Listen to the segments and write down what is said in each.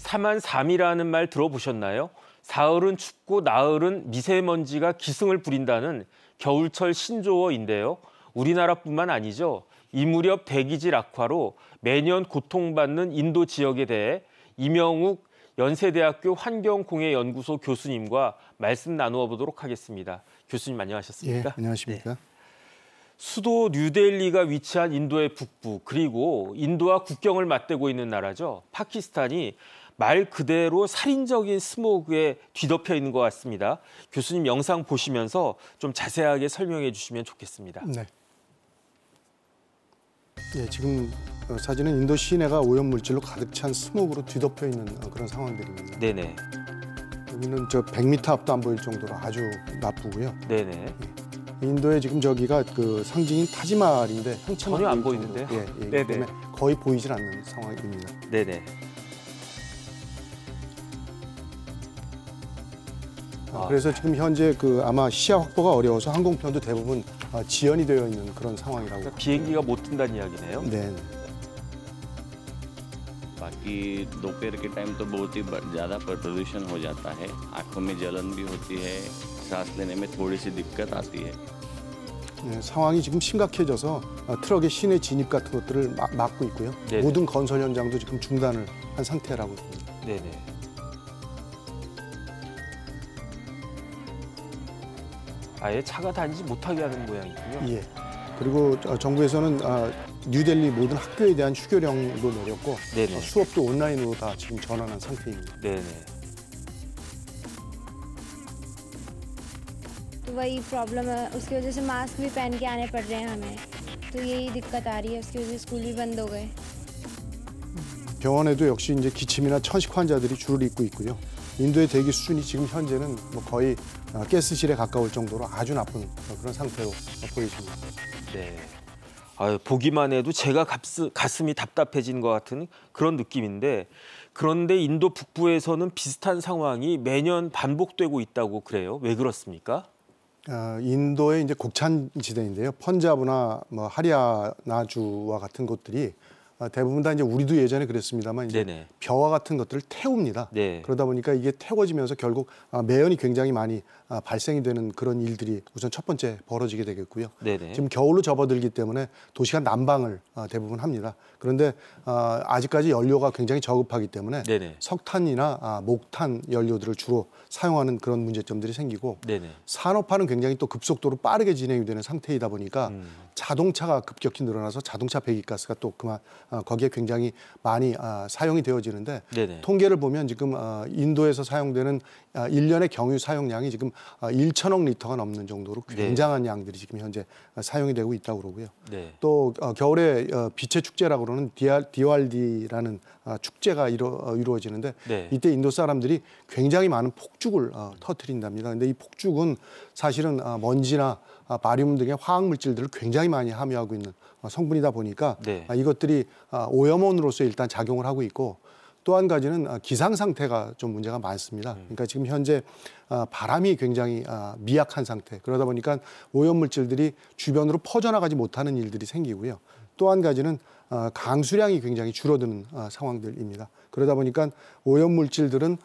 3한3이라는 말 들어보셨나요? 사흘은 춥고 나흘은 미세먼지가 기승을 부린다는 겨울철 신조어인데요. 우리나라뿐만 아니죠. 이 무렵 대기질 악화로 매년 고통받는 인도 지역에 대해 이명욱 연세대학교 환경공해연구소 교수님과 말씀 나누어 보도록 하겠습니다. 교수님 안녕하셨습니까? 예, 안녕하십니까? 네. 수도 뉴델리가 위치한 인도의 북부, 그리고 인도와 국경을 맞대고 있는 나라죠. 파키스탄이 말 그대로 살인적인 스모그에 뒤덮여 있는 것 같습니다. 교수님 영상 보시면서 좀 자세하게 설명해 주시면 좋겠습니다. 네. 예, 지금 사진은 인도 시내가 오염물질로 가득 찬 스모그로 뒤덮여 있는 그런 상황들입니다. 네네. 여기는 저 100m 앞도 안 보일 정도로 아주 나쁘고요. 네네. 예. 인도의 지금 저기가 그 상징인 타지마할인데 전혀 안 보이는데요. 예, 예, 네네. 때문에 거의 보이질 않는 상황입니다. 네네. 그래서 지금 현재 그 아마 시야 확보가 어려워서 항공편도 대부분 지연이 되어 있는 그런 상황이라고. 그러니까 비행기가 못 뜬다는 이야기네요. 네. बाकी दोपहर के टाइम तो बहुत ही ज़्यादा प्रदूषण हो जाता है, आँखों में जलन भी होती है, सांस लेने में थोड़ी सी दिक्कत आती है। 네, 상황이 지금 심각해져서 트럭의 시내 진입 같은 것들을 막고 있고요. 네네. 모든 건설 현장도 지금 중단을 한 상태라고 봅니다. 네네. 아예 차가 다니지 못하게 하는 모양이군요. 예. 그리고 정부에서는 뉴델리 모든 학교에 대한 휴교령도 내렸고 네네. 수업도 온라인으로 다 지금 전환한 상태입니다. 네네. तो वही प्रॉब्लम है, उसकी वजह से मास्क भी पहन के आने पड़ रहे हैं हमें, तो यही दिक्कत आ रही है, उसकी वजह से स्कूल भी बंद हो गए। 병원에도 역시 이제 기침이나 천식 환자들이 줄을 잇고 있고요. 인도의 대기 수준이 지금 현재는 뭐 거의 가스실에 가까울 정도로 아주 나쁜 그런 상태로 보여집니다. 네. 보기만 해도 제가 가슴이 답답해지는 것 같은 그런 느낌인데, 그런데 인도 북부에서는 비슷한 상황이 매년 반복되고 있다고 그래요. 왜 그렇습니까? 인도의 이제 곡찬 지대인데요. 펀자브나 뭐 하리아나주와 같은 곳들이 대부분 다 이제 우리도 예전에 그랬습니다만 이제 네네. 벼와 같은 것들을 태웁니다. 네. 그러다 보니까 이게 태워지면서 결국 매연이 굉장히 많이 발생이 되는 그런 일들이 우선 첫 번째 벌어지게 되겠고요. 네네. 지금 겨울로 접어들기 때문에 도시가 난방을 대부분 합니다. 그런데 아직까지 연료가 굉장히 저급하기 때문에 네네. 석탄이나 목탄 연료들을 주로 사용하는 그런 문제점들이 생기고 네네. 산업화는 굉장히 또 급속도로 빠르게 진행이 되는 상태이다 보니까 자동차가 급격히 늘어나서 자동차 배기가스가 또 그만 거기에 굉장히 많이 사용이 되어지는데 네네. 통계를 보면 지금 인도에서 사용되는 1년의 경유 사용량이 지금 1천억 리터가 넘는 정도로 굉장한 양들이 지금 현재 사용이 되고 있다고 그러고요. 네. 또 겨울에 빛의 축제라고 그러는 디왈디라는 축제가 이루어지는데 네. 이때 인도 사람들이 굉장히 많은 폭죽을 터뜨린답니다. 근데 이 폭죽은 사실은 먼지나 바리움 등의 화학 물질들을 굉장히 많이 함유하고 있는 성분이다 보니까 네. 이것들이 오염원으로서 일단 작용을 하고 있고, 또 한 가지는 기상 상태가 좀 문제가 많습니다. 그러니까 지금 현재 바람이 굉장히 미약한 상태. 그러다 보니까 오염 물질들이 주변으로 퍼져나가지 못하는 일들이 생기고요. 또 한 가지는 강수량이 굉장히 줄어드는 상황들입니다. 그러다 보니까 오염 물질들은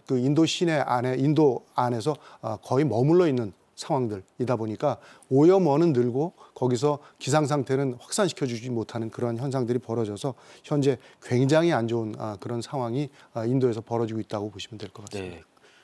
그 인도 시내 안에, 인도 안에서 거의 머물러 있는 상황들이다 보니까 오염원은 늘고 거기서 기상 상태는 확산시켜주지 못하는 그런 현상들이 벌어져서 현재 굉장히 안 좋은 그런 상황이 인도에서 벌어지고 있다고 보시면 될 것 같습니다. 네.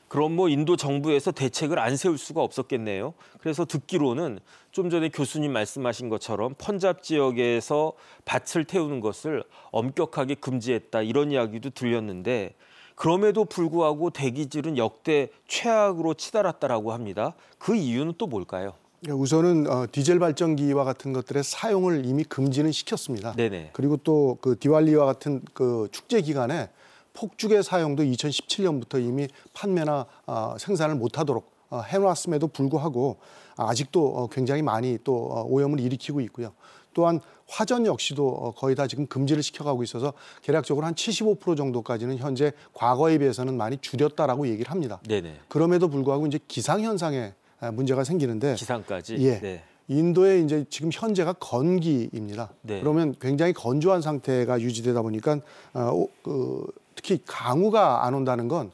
그럼 뭐 인도 정부에서 대책을 안 세울 수가 없었겠네요. 그래서 듣기로는 좀 전에 교수님 말씀하신 것처럼 펀잡 지역에서 밭을 태우는 것을 엄격하게 금지했다, 이런 이야기도 들렸는데, 그럼에도 불구하고 대기질은 역대 최악으로 치달았다라고 합니다. 그 이유는 또 뭘까요? 우선은 디젤 발전기와 같은 것들의 사용을 이미 금지는 시켰습니다. 네네. 그리고 또 그 디왈리와 같은 그 축제 기간에 폭죽의 사용도 2017년부터 이미 판매나 생산을 못하도록 해놨음에도 불구하고 아직도 굉장히 많이 또 오염을 일으키고 있고요. 또한 화전 역시도 거의 다 지금 금지를 시켜가고 있어서 대략적으로 한 75% 정도까지는 현재 과거에 비해서는 많이 줄였다라고 얘기를 합니다. 네네. 그럼에도 불구하고 이제 기상 현상에 문제가 생기는데, 기상까지. 예. 네. 인도의 이제 지금 현재가 건기입니다. 네. 그러면 굉장히 건조한 상태가 유지되다 보니까 특히 강우가 안 온다는 건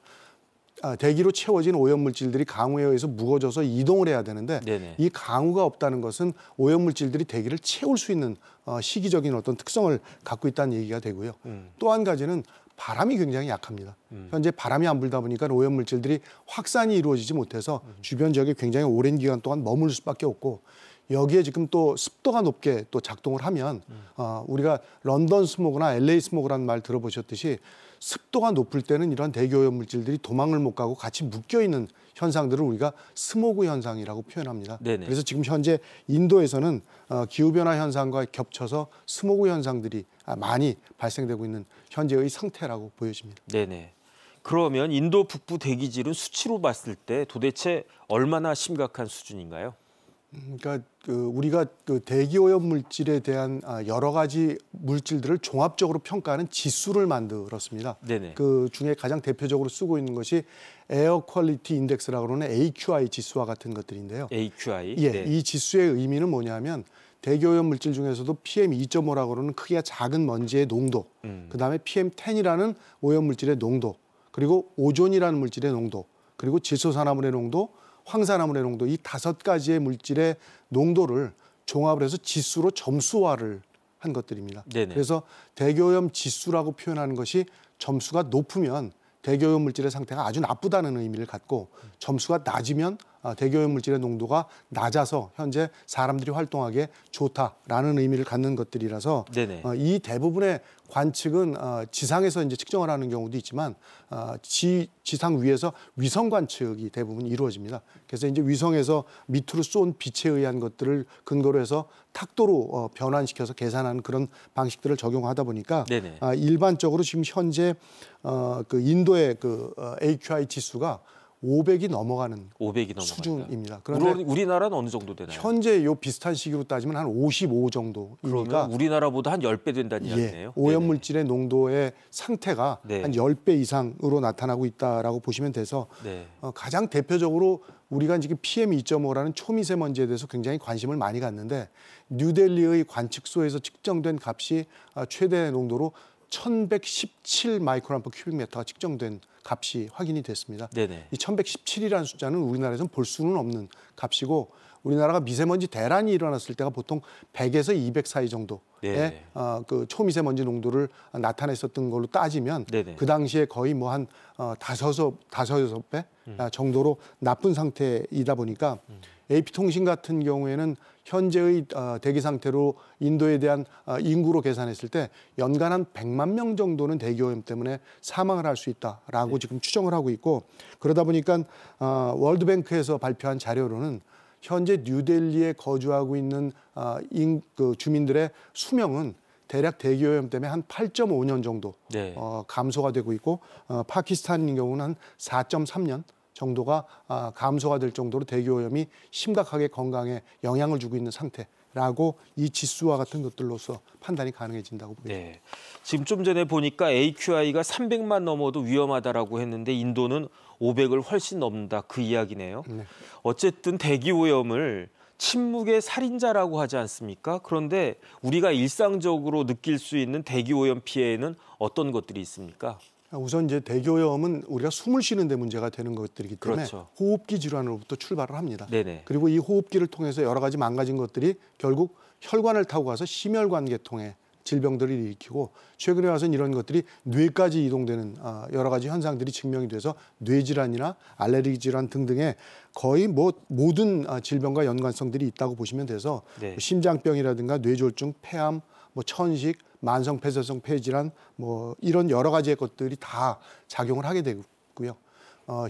대기로 채워진 오염물질들이 강우에 의해서 무거워져서 이동을 해야 되는데 네네. 이 강우가 없다는 것은 오염물질들이 대기를 채울 수 있는 시기적인 어떤 특성을 갖고 있다는 얘기가 되고요. 또 한 가지는 바람이 굉장히 약합니다. 현재 바람이 안 불다 보니까 오염물질들이 확산이 이루어지지 못해서 주변 지역에 굉장히 오랜 기간 동안 머물 수밖에 없고 여기에 지금 또 습도가 높게 또 작동을 하면 우리가 런던 스모그나 LA 스모그라는 말 들어보셨듯이 습도가 높을 때는 이런 대기오염 물질들이 도망을 못 가고 같이 묶여 있는 현상들을 우리가 스모그 현상이라고 표현합니다. 네네. 그래서 지금 현재 인도에서는 기후변화 현상과 겹쳐서 스모그 현상들이 많이 발생되고 있는 현재의 상태라고 보여집니다. 네네. 그러면 인도 북부 대기질은 수치로 봤을 때 도대체 얼마나 심각한 수준인가요? 그러니까 우리가 대기오염 물질에 대한 여러 가지 물질들을 종합적으로 평가하는 지수를 만들었습니다. 네네. 그 중에 가장 대표적으로 쓰고 있는 것이 에어 퀄리티 인덱스라고 하는 AQI 지수와 같은 것들인데요. AQI. 예, 네. 이 지수의 의미는 뭐냐면 대기오염 물질 중에서도 PM2.5라고 하는 크기가 작은 먼지의 농도, 그다음에 PM10이라는 오염 물질의 농도, 그리고 오존이라는 물질의 농도, 그리고 질소산화물의 농도, 황산화물의 농도, 이 5가지의 물질의 농도를 종합을 해서 지수로 점수화를 한 것들입니다. 네네. 그래서 대기오염 지수라고 표현하는 것이 점수가 높으면 대기오염 물질의 상태가 아주 나쁘다는 의미를 갖고 점수가 낮으면 대기오염 물질의 농도가 낮아서 현재 사람들이 활동하기에 좋다라는 의미를 갖는 것들이라서 네네. 이 대부분의 관측은 지상에서 이제 측정을 하는 경우도 있지만 지상 위에서 위성 관측이 대부분 이루어집니다. 그래서 이제 위성에서 밑으로 쏜 빛에 의한 것들을 근거로 해서 탁도로 변환시켜서 계산하는 그런 방식들을 적용하다 보니까 네네. 일반적으로 지금 현재 그 인도의 AQI 지수가 500이 넘어가는 500이 넘어간다. 수준입니다. 그런데 우리나라는 어느 정도 되나요? 현재 요 비슷한 시기로 따지면 한 55 정도이니까 그러면 우리나라보다 한 10배 된다는 이야기네요. 오염 네네. 물질의 농도의 상태가 네. 한 10배 이상으로 나타나고 있다라고 보시면 돼서 네. 가장 대표적으로 우리가 지금 PM2.5라는 초미세먼지에 대해서 굉장히 관심을 많이 갖는데 뉴델리의 관측소에서 측정된 값이 최대 농도로 1117 마이크로암 퍼 큐빅미터가 측정된 값이 확인이 됐습니다. 네네. 이 1117이라는 숫자는 우리나라에서는 볼 수는 없는 값이고 우리나라가 미세먼지 대란이 일어났을 때가 보통 100에서 200 사이 정도의 네. 그 초미세먼지 농도를 나타냈었던 걸로 따지면 네네. 그 당시에 거의 뭐 한 다섯 배 정도로 나쁜 상태이다 보니까 AP통신 같은 경우에는 현재의 대기 상태로 인도에 대한 인구로 계산했을 때 연간 한 100만 명 정도는 대기오염 때문에 사망을 할 수 있다라고 지금 추정을 하고 있고 그러다 보니까 월드뱅크에서 발표한 자료로는 현재 뉴델리에 거주하고 있는 그 주민들의 수명은 대략 대기오염 때문에 한 8.5년 정도 네. 감소가 되고 있고 파키스탄인 경우는 한 4.3년 정도가 감소가 될 정도로 대기오염이 심각하게 건강에 영향을 주고 있는 상태라고 이 지수와 같은 것들로서 판단이 가능해진다고 보입니다. 네. 지금 좀 전에 보니까 AQI가 300만 넘어도 위험하다라고 했는데 인도는 500을 훨씬 넘는다 그 이야기네요. 네. 어쨌든 대기오염을 침묵의 살인자라고 하지 않습니까? 그런데 우리가 일상적으로 느낄 수 있는 대기오염 피해에는 어떤 것들이 있습니까? 우선 이제 대기오염은 우리가 숨을 쉬는 데 문제가 되는 것들이기 때문에 그렇죠. 호흡기 질환으로부터 출발을 합니다. 네네. 그리고 이 호흡기를 통해서 여러 가지 망가진 것들이 결국 혈관을 타고 가서 심혈관 계통의 질병들을 일으키고 최근에 와서는 이런 것들이 뇌까지 이동되는 여러 가지 현상들이 증명이 돼서 뇌질환이나 알레르기 질환 등등의 거의 뭐 모든 질병과 연관성들이 있다고 보시면 돼서 네. 심장병이라든가 뇌졸중, 폐암, 뭐 천식, 만성 폐쇄성 폐질환 뭐 이런 여러 가지의 것들이 다 작용을 하게 되고요.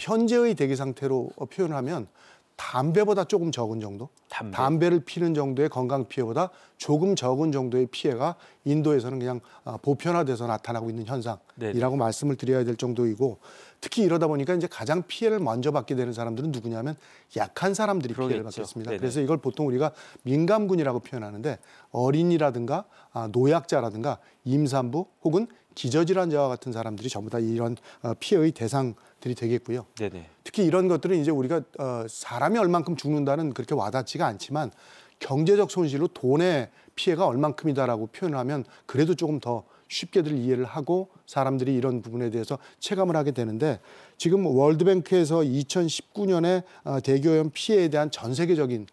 현재의 대기 상태로 표현하면 담배보다 조금 적은 정도, 담배를 피는 정도의 건강 피해보다 조금 적은 정도의 피해가 인도에서는 그냥 보편화돼서 나타나고 있는 현상이라고 네네. 말씀을 드려야 될 정도이고 특히 이러다 보니까 이제 가장 피해를 먼저 받게 되는 사람들은 누구냐면 약한 사람들이 피해를 그러겠죠. 받겠습니다. 네네. 그래서 이걸 보통 우리가 민감군이라고 표현하는데 어린이라든가 노약자라든가 임산부 혹은 기저질환자와 같은 사람들이 전부 다 이런 피해의 대상들이 되겠고요. 네네. 특히 이런 것들은 이제 우리가 사람이 얼만큼 죽는다는 그렇게 와닿지가 않지만 경제적 손실로 돈의 피해가 얼만큼이다라고 표현하면 그래도 조금 더 쉽게들 이해를 하고 사람들이 이런 부분에 대해서 체감을 하게 되는데 지금 월드뱅크에서 2019년에 대기오염 피해에 대한 전 세계적인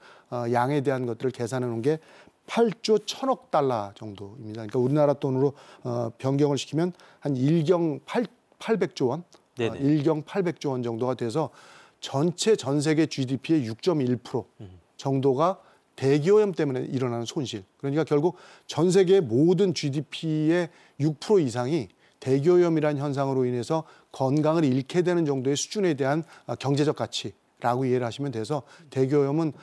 양에 대한 것들을 계산해 놓은 게 8조 1천억 달러 정도입니다. 그러니까 우리나라 돈으로 변경을 시키면 한 1경 800조 원, 1경 800조 원 정도가 돼서 전체 전 세계 GDP의 6.1% 정도가 대기오염 때문에 일어나는 손실. 그러니까 결국 전 세계 모든 GDP의 6% 이상이 대기오염이라는 현상으로 인해서 건강을 잃게 되는 정도의 수준에 대한 경제적 가치라고 이해를 하시면 돼서 대기오염은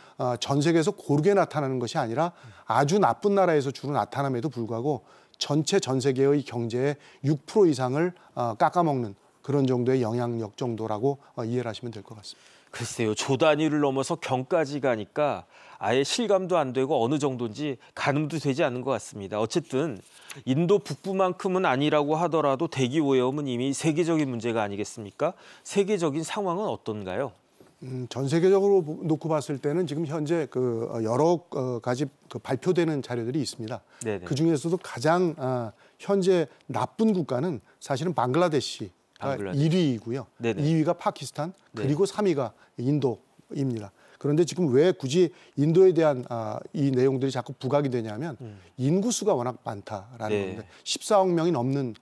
전 세계에서 고르게 나타나는 것이 아니라 아주 나쁜 나라에서 주로 나타남에도 불구하고 전체 전 세계의 경제의 6% 이상을 깎아먹는 그런 정도의 영향력 정도라고 이해를 하시면 될 것 같습니다. 글쎄요. 조 단위를 넘어서 경까지 가니까 아예 실감도 안 되고 어느 정도인지 가늠도 되지 않는 것 같습니다. 어쨌든 인도 북부만큼은 아니라고 하더라도 대기오염은 이미 세계적인 문제가 아니겠습니까? 세계적인 상황은 어떤가요? 전 세계적으로 놓고 봤을 때는 지금 현재 여러 가지 발표되는 자료들이 있습니다. 네네. 그 중에서도 가장 현재 나쁜 국가는 사실은 방글라데시가 1위이고요. 네네. 2위가 파키스탄, 그리고 3위가 인도입니다. 그런데 지금 왜 굳이 인도에 대한 이 내용들이 자꾸 부각이 되냐면 인구수가 워낙 많다라는 건데 14억 명이 넘는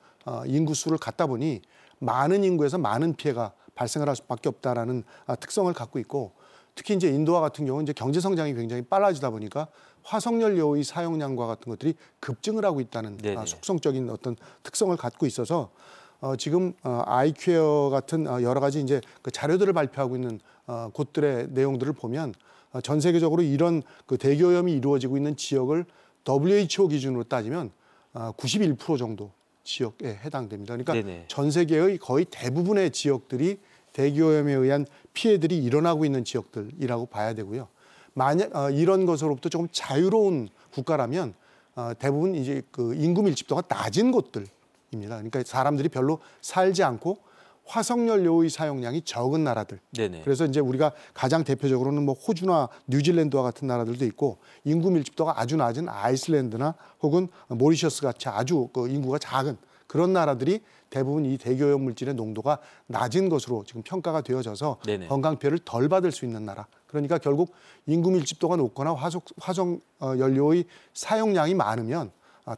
인구수를 갖다 보니 많은 인구에서 많은 피해가 발생을 할 수밖에 없다라는 특성을 갖고 있고 특히 이제 인도와 같은 경우는 이제 경제 성장이 굉장히 빨라지다 보니까 화석연료의 사용량과 같은 것들이 급증을 하고 있다는 속성적인 어떤 특성을 갖고 있어서 지금 아이퀘어 같은 여러 가지 이제 그 자료들을 발표하고 있는 곳들의 내용들을 보면 전 세계적으로 이런 그 대기오염이 이루어지고 있는 지역을 WHO 기준으로 따지면 91% 정도 지역에 해당됩니다. 그러니까 전 세계의 거의 대부분의 지역들이 대기오염에 의한 피해들이 일어나고 있는 지역들이라고 봐야 되고요. 만약 이런 것으로부터 조금 자유로운 국가라면 대부분 이제 그 인구 밀집도가 낮은 곳들입니다. 그러니까 사람들이 별로 살지 않고 화석연료의 사용량이 적은 나라들. 그래서 이제 우리가 가장 대표적으로는 뭐 호주나 뉴질랜드와 같은 나라들도 있고 인구 밀집도가 아주 낮은 아이슬란드나 혹은 모리셔스 같이 아주 그 인구가 작은 그런 나라들이 대부분 이 대기오염 물질의 농도가 낮은 것으로 지금 평가가 되어져서 건강 피해를 덜 받을 수 있는 나라. 그러니까 결국 인구 밀집도가 높거나 화석연료의 사용량이 많으면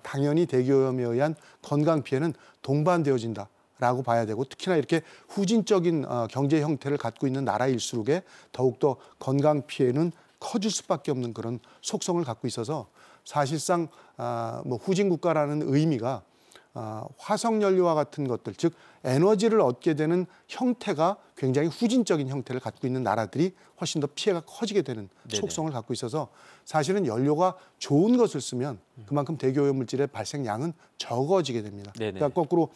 당연히 대기오염에 의한 건강 피해는 동반되어진다. 라고 봐야 되고 특히나 이렇게 후진적인 경제 형태를 갖고 있는 나라일수록에 더욱더 건강 피해는 커질 수밖에 없는 그런 속성을 갖고 있어서 사실상 뭐 후진 국가라는 의미가 화석연료와 같은 것들, 즉 에너지를 얻게 되는 형태가 굉장히 후진적인 형태를 갖고 있는 나라들이 훨씬 더 피해가 커지게 되는 속성을 갖고 있어서 사실은 연료가 좋은 것을 쓰면 그만큼 대기오염 물질의 발생량은 적어지게 됩니다. 그러니까 거꾸로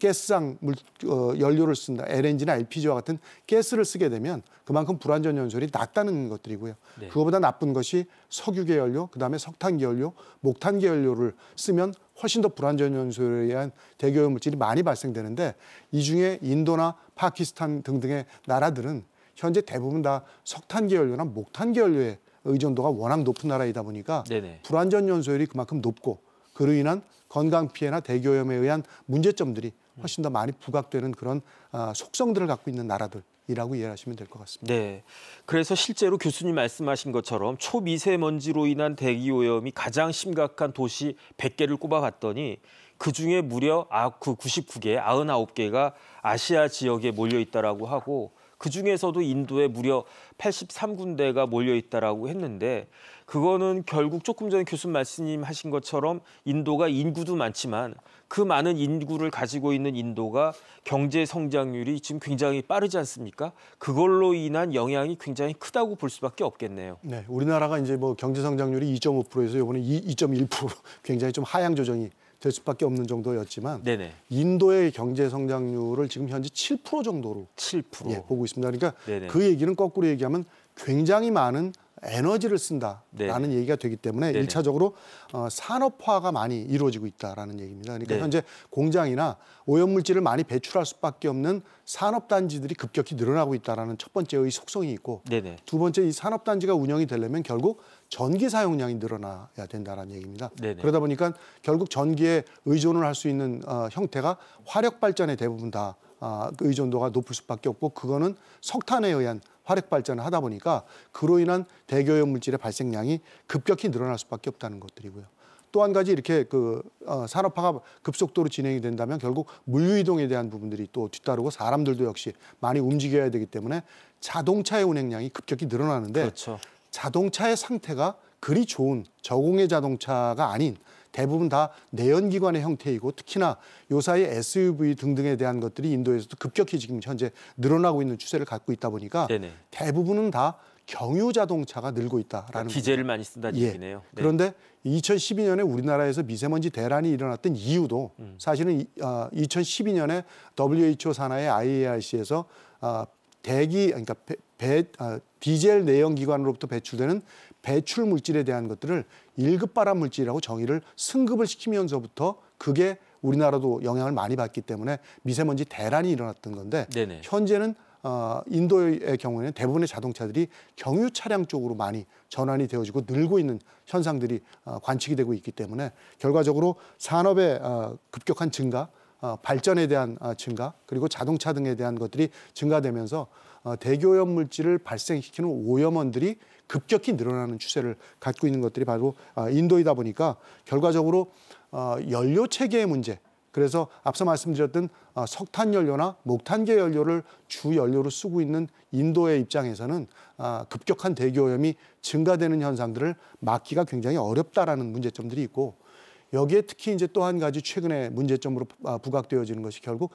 가스상 연료를 쓴다, LNG나 LPG와 같은 가스를 쓰게 되면 그만큼 불완전 연소율이 낮다는 것들이고요. 그거보다 나쁜 것이 석유계 연료, 그다음에 석탄계 연료, 목탄계 연료를 쓰면 훨씬 더 불완전 연소율에 의한 대기오염 물질이 많이 발생되는데 이 중에 인도나 파키스탄 등등의 나라들은 현재 대부분 다 석탄계 연료나 목탄계 연료의 의존도가 워낙 높은 나라이다 보니까 불완전 연소율이 그만큼 높고 그로 인한 건강 피해나 대기오염에 의한 문제점들이 훨씬 더 많이 부각되는 그런 속성들을 갖고 있는 나라들이라고 이해하시면 될 것 같습니다. 그래서 실제로 교수님 말씀하신 것처럼 초미세먼지로 인한 대기오염이 가장 심각한 도시 100개를 꼽아봤더니 그중에 무려 그 99개, 99개가 아시아 지역에 몰려 있다라고 하고 그중에서도 인도에 무려 83군데가 몰려 있다라고 했는데 그거는 결국 조금 전에 교수님 말씀하신 것처럼 인도가 인구도 많지만 그 많은 인구를 가지고 있는 인도가 경제 성장률이 지금 굉장히 빠르지 않습니까? 그걸로 인한 영향이 굉장히 크다고 볼 수밖에 없겠네요. 네, 우리나라가 이제 뭐 경제 성장률이 2.5%에서 이번에 2.1% 굉장히 좀 하향 조정이 될 수밖에 없는 정도였지만 인도의 경제 성장률을 지금 현재 7% 정도로 보고 있습니다. 그러니까 그 얘기는 거꾸로 얘기하면 굉장히 많은 에너지를 쓴다라는 얘기가 되기 때문에 일차적으로 산업화가 많이 이루어지고 있다라는 얘기입니다. 그러니까 현재 공장이나 오염물질을 많이 배출할 수밖에 없는 산업단지들이 급격히 늘어나고 있다라는 첫 번째의 속성이 있고 두 번째 이 산업단지가 운영이 되려면 결국 전기 사용량이 늘어나야 된다는 얘기입니다. 네네. 그러다 보니까 결국 전기에 의존을 할 수 있는 형태가 화력 발전에 대부분 다 그 의존도가 높을 수밖에 없고 그거는 석탄에 의한 화력 발전을 하다 보니까 그로 인한 대기오염 물질의 발생량이 급격히 늘어날 수밖에 없다는 것들이고요. 또 한 가지 이렇게 산업화가 급속도로 진행이 된다면 결국 물류 이동에 대한 부분들이 또 뒤따르고 사람들도 역시 많이 움직여야 되기 때문에 자동차의 운행량이 급격히 늘어나는데 그렇죠. 자동차의 상태가 그리 좋은 저공해 자동차가 아닌 대부분 다 내연기관의 형태이고 특히나 요사이 SUV 등등에 대한 것들이 인도에서도 급격히 지금 현재 늘어나고 있는 추세를 갖고 있다 보니까 네네. 대부분은 다 경유 자동차가 늘고 있다라는 디젤을 많이 쓴다는 예. 얘기네요. 네. 그런데 2012년에 우리나라에서 미세먼지 대란이 일어났던 이유도 사실은 2012년에 WHO 산하의 IARC에서 그러니까 디젤 내연기관으로부터 배출되는 배출 물질에 대한 것들을 1급 발암 물질이라고 정의를 승급을 시키면서부터 그게 우리나라도 영향을 많이 받기 때문에 미세먼지 대란이 일어났던 건데 네네. 현재는 인도의 경우에는 대부분의 자동차들이 경유 차량 쪽으로 많이 전환이 되어지고 늘고 있는 현상들이 관측이 되고 있기 때문에 결과적으로 산업의 급격한 증가, 발전에 대한 증가, 그리고 자동차 등에 대한 것들이 증가되면서 대기오염 물질을 발생시키는 오염원들이 급격히 늘어나는 추세를 갖고 있는 것들이 바로 인도이다 보니까 결과적으로 연료 체계의 문제, 그래서 앞서 말씀드렸던 석탄 연료나 목탄계 연료를 주 연료로 쓰고 있는 인도의 입장에서는 급격한 대기오염이 증가되는 현상들을 막기가 굉장히 어렵다라는 문제점들이 있고 여기에 특히 이제 또 한 가지 최근에 문제점으로 부각되어지는 것이 결국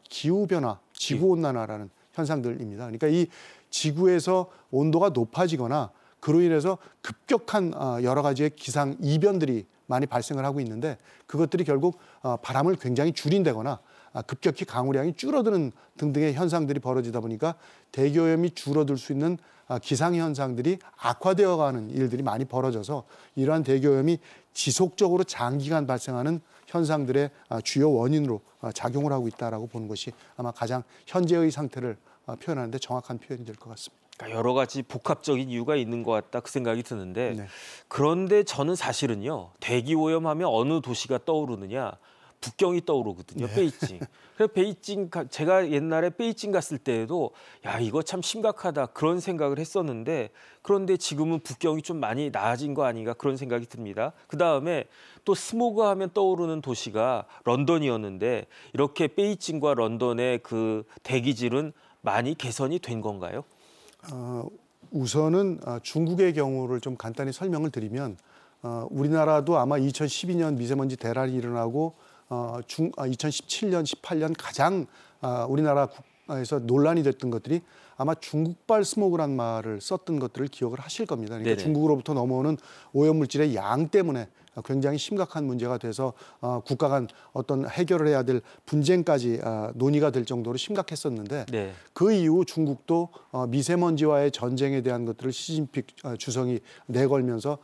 기후 변화, 지구 온난화라는 현상들입니다. 그러니까 이 지구에서 온도가 높아지거나 그로 인해서 급격한 여러 가지의 기상 이변들이 많이 발생을 하고 있는데 그것들이 결국 바람을 굉장히 줄인다거나 급격히 강우량이 줄어드는 등등의 현상들이 벌어지다 보니까 대기오염이 줄어들 수 있는 기상현상들이 악화되어 가는 일들이 많이 벌어져서 이러한 대기오염이 지속적으로 장기간 발생하는 현상들의 주요 원인으로 작용을 하고 있다라고 보는 것이 아마 가장 현재의 상태를 표현하는 데 정확한 표현이 될 것 같습니다. 그러니까 여러 가지 복합적인 이유가 있는 것 같다 그 생각이 드는데 네. 그런데 저는 사실은요 대기 오염하면 어느 도시가 떠오르느냐 북경이 떠오르거든요. 네. 베이징. 그래서 베이징 제가 옛날에 베이징 갔을 때에도 야 이거 참 심각하다 그런 생각을 했었는데 그런데 지금은 북경이 좀 많이 나아진 거 아닌가 그런 생각이 듭니다. 그 다음에 또 스모그 하면 떠오르는 도시가 런던이었는데 이렇게 베이징과 런던의 그 대기질은 많이 개선이 된 건가요? 우선은 중국의 경우를 좀 간단히 설명을 드리면 우리나라도 아마 2012년 미세먼지 대란이 일어나고 2017년, 18년 가장 우리나라에서 논란이 됐던 것들이 아마 중국발 스모그란 말을 썼던 것들을 기억을 하실 겁니다. 그러니까 네네. 중국으로부터 넘어오는 오염물질의 양 때문에 굉장히 심각한 문제가 돼서 국가 간 어떤 해결을 해야 될 분쟁까지 논의가 될 정도로 심각했었는데 네. 그 이후 중국도 미세먼지와의 전쟁에 대한 것들을 시진핑 주석이 내걸면서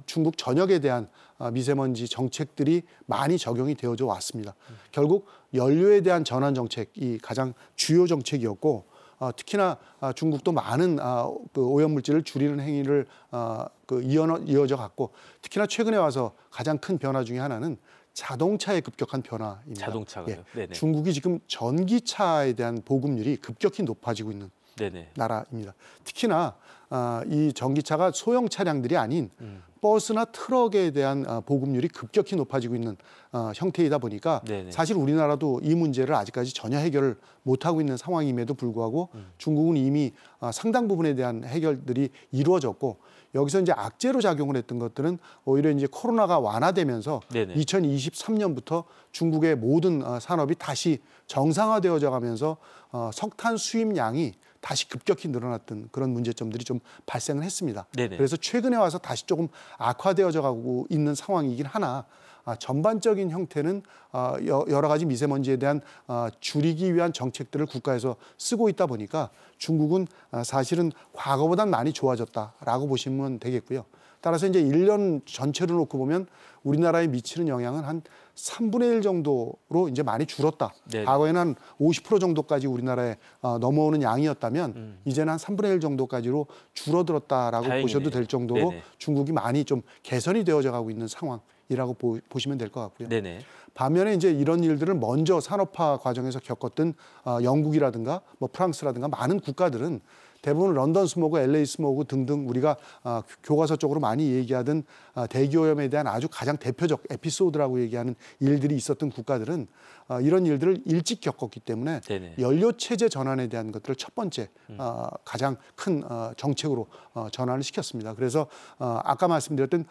중국 전역에 대한 미세먼지 정책들이 많이 적용이 되어져 왔습니다. 결국 연료에 대한 전환 정책이 가장 주요 정책이었고 특히나 중국도 많은 그 오염물질을 줄이는 행위를 이어져 갔고 특히나 최근에 와서 가장 큰 변화 중에 하나는 자동차의 급격한 변화입니다. 자동차가요? 예. 네네. 중국이 지금 전기차에 대한 보급률이 급격히 높아지고 있는 네네. 나라입니다. 특히나 이 전기차가 소형 차량들이 아닌 버스나 트럭에 대한 보급률이 급격히 높아지고 있는 형태이다 보니까 네네. 사실 우리나라도 이 문제를 아직까지 전혀 해결을 못하고 있는 상황임에도 불구하고 중국은 이미 상당 부분에 대한 해결들이 이루어졌고 여기서 이제 악재로 작용을 했던 것들은 오히려 이제 코로나가 완화되면서 네네. 2023년부터 중국의 모든 산업이 다시 정상화되어져 가면서 석탄 수입량이 다시 급격히 늘어났던 그런 문제점들이 좀 발생을 했습니다. 네네. 그래서 최근에 와서 다시 조금 악화되어져 가고 있는 상황이긴 하나 전반적인 형태는 여러 가지 미세먼지에 대한 줄이기 위한 정책들을 국가에서 쓰고 있다 보니까 중국은 사실은 과거보다는 많이 좋아졌다라고 보시면 되겠고요. 따라서 이제 1년 전체로 놓고 보면 우리나라에 미치는 영향은 한 3분의 1 정도로 이제 많이 줄었다. 네네. 과거에는 한 50% 정도까지 우리나라에 넘어오는 양이었다면 이제는 한 3분의 1 정도까지로 줄어들었다라고 다행이네요. 보셔도 될 정도로 네네. 중국이 많이 좀 개선이 되어져 가고 있는 상황이라고 보시면 될 것 같고요. 네네. 반면에 이제 이런 일들을 먼저 산업화 과정에서 겪었던 영국이라든가 뭐 프랑스라든가 많은 국가들은 대부분 런던 스모그, LA 스모그 등등 우리가 교과서적으로 많이 얘기하던 대기오염에 대한 아주 가장 대표적 에피소드라고 얘기하는 일들이 있었던 국가들은 이런 일들을 일찍 겪었기 때문에 네네. 연료 체제 전환에 대한 것들을 첫 번째 가장 큰 정책으로 전환을 시켰습니다. 그래서 아까 말씀드렸던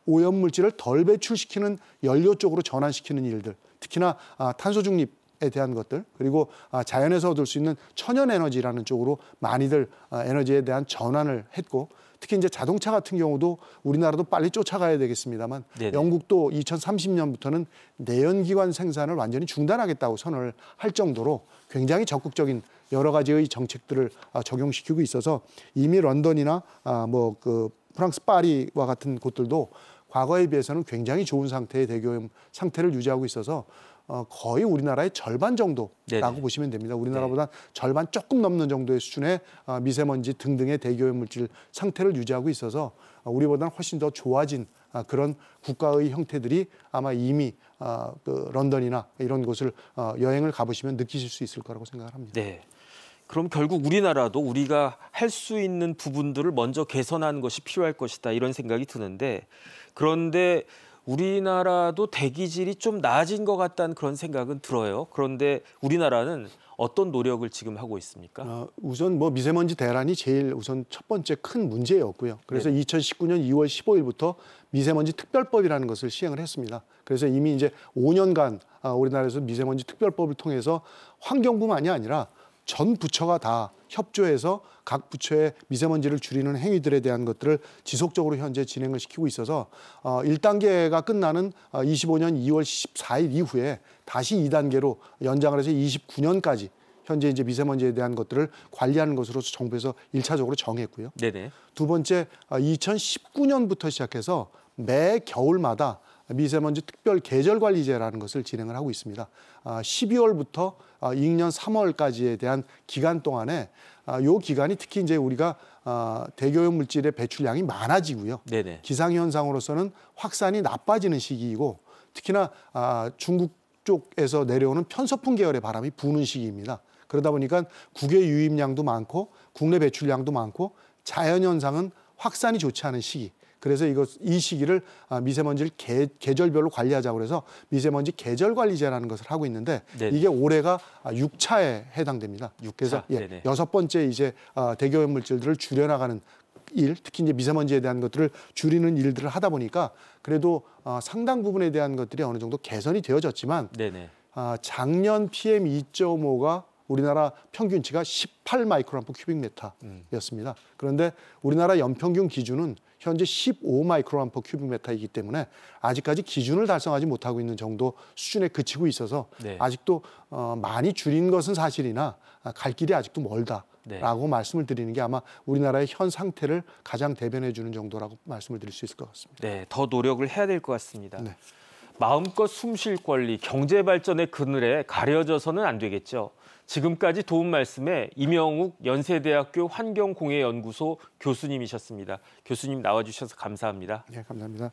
오염 물질을 덜 배출시키는 연료 쪽으로 전환시키는 일들, 특히나 탄소 중립 에 대한 것들 그리고 자연에서 얻을 수 있는 천연 에너지라는 쪽으로 많이들 에너지에 대한 전환을 했고 특히 이제 자동차 같은 경우도 우리나라도 빨리 쫓아가야 되겠습니다만 네네. 영국도 2030년부터는 내연기관 생산을 완전히 중단하겠다고 선언을 할 정도로 굉장히 적극적인 여러 가지의 정책들을 적용시키고 있어서 이미 런던이나 뭐 그 프랑스 파리와 같은 곳들도 과거에 비해서는 굉장히 좋은 상태의 대기오염 상태를 유지하고 있어서 거의 우리나라의 절반 정도라고 네네. 보시면 됩니다. 우리나라보다 절반 조금 넘는 정도의 수준의 미세먼지 등등의 대기오염 물질 상태를 유지하고 있어서 우리보다는 훨씬 더 좋아진 그런 국가의 형태들이 아마 이미 그 런던이나 이런 곳을 여행을 가보시면 느끼실 수 있을 거라고 생각을 합니다. 네. 그럼 결국 우리나라도 우리가 할 수 있는 부분들을 먼저 개선하는 것이 필요할 것이다 이런 생각이 드는데 그런데 우리나라도 대기질이 좀 나아진 것 같다는 그런 생각은 들어요. 그런데 우리나라는 어떤 노력을 지금 하고 있습니까? 우선 뭐 미세먼지 대란이 제일 우선 첫 번째 큰 문제였고요. 그래서 2019년 2월 15일부터 미세먼지 특별법이라는 것을 시행을 했습니다. 그래서 이미 이제 5년간 우리나라에서 미세먼지 특별법을 통해서 환경부만이 아니라 전 부처가 다 협조해서 각 부처의 미세먼지를 줄이는 행위들에 대한 것들을 지속적으로 현재 진행을 시키고 있어서 1단계가 끝나는 25년 2월 14일 이후에 다시 2단계로 연장을 해서 29년까지 현재 이제 미세먼지에 대한 것들을 관리하는 것으로서 정부에서 1차적으로 정했고요. 네네. 두 번째 2019년부터 시작해서 매 겨울마다 미세먼지 특별 계절관리제라는 것을 진행을 하고 있습니다. 12월부터 이년 3월까지에 대한 기간 동안에 이 기간이 특히 이제 우리가 대기오염 물질의 배출량이 많아지고요. 네네. 기상현상으로서는 확산이 나빠지는 시기이고 특히나 중국 쪽에서 내려오는 편서풍 계열의 바람이 부는 시기입니다. 그러다 보니까 국외 유입량도 많고 국내 배출량도 많고 자연현상은 확산이 좋지 않은 시기. 그래서 이 시기를 미세먼지를 계절별로 관리하자고 그래서 미세먼지 계절관리제라는 것을 하고 있는데 네네. 이게 올해가 6차에 해당됩니다. 6차? 그래서 네네. 6번째 이제 대기오염 물질들을 줄여나가는 일, 특히 이제 미세먼지에 대한 것들을 줄이는 일들을 하다 보니까 그래도 상당 부분에 대한 것들이 어느 정도 개선이 되어졌지만 네네. 작년 PM 2.5가 우리나라 평균치가 18 마이크로암프 큐빅미터였습니다. 그런데 우리나라 연평균 기준은 현재 15 마이크로암프 큐빅미터이기 때문에 아직까지 기준을 달성하지 못하고 있는 정도 수준에 그치고 있어서 네. 아직도 많이 줄인 것은 사실이나 갈 길이 아직도 멀다라고 말씀을 드리는 게 아마 우리나라의 현 상태를 가장 대변해 주는 정도라고 말씀을 드릴 수 있을 것 같습니다. 네, 더 노력을 해야 될 것 같습니다. 네. 마음껏 숨쉴 권리, 경제 발전의 그늘에 가려져서는 안 되겠죠. 지금까지 도움 말씀에 이명욱 연세대학교 환경공해연구소 교수님이셨습니다. 교수님 나와주셔서 감사합니다. 네, 감사합니다.